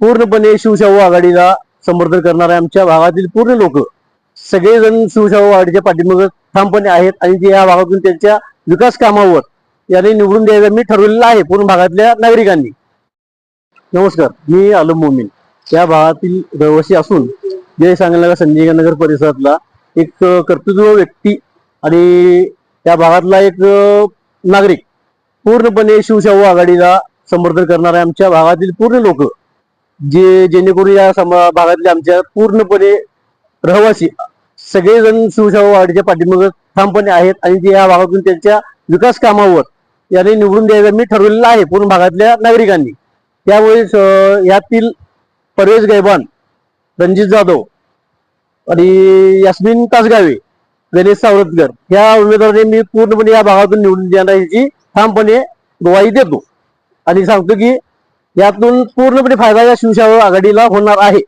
पूर्णपणे शिवशाहू आघाडीला समर्थन करणारे आमच्या भागातील पूर्ण लोक सगळेजण शिवशाहू आघाडीच्या पाठीमागे ठामपणे आहेत आणि ते या भागातून त्यांच्या विकास कामावर याने निवडून द्यायचं मी ठरवलेलं आहे पूर्ण भागातल्या नागरिकांनी. नमस्कार, मी आलम मोमीन या भागातील रहिवासी असून जय सांगलीनगर संजय नगर परिसरातला एक कर्तृत्व व्यक्ती आणि त्या भागातला एक नागरिक पूर्णपणे शिवशाहू आघाडीला समर्थन करणारे आमच्या भागातील पूर्ण लोक जेणेकरून या भागातले आमच्या पूर्णपणे रहिवासी सगळेजण शिवशाहू आघाडीच्या पाठीमागे ठामपणे आहेत आणि ते या भागातून त्यांच्या विकास कामावर याने निवडून द्यायचं मी ठरवलेलं आहे पूर्ण भागातल्या नागरिकांनी. त्यामुळे यातील परवेज गैबान, रणजित जाधव आणि यास्मिन तासगावे, गणेश सावरतकर या उमेदवारांनी मी पूर्णपणे या भागातून निवडून देण्याची ठामपणे ग्वाही देतो आणि सांगतो की यातून पूर्णपणे फायदा या शिवशाहू आघाडीला होणार आहे.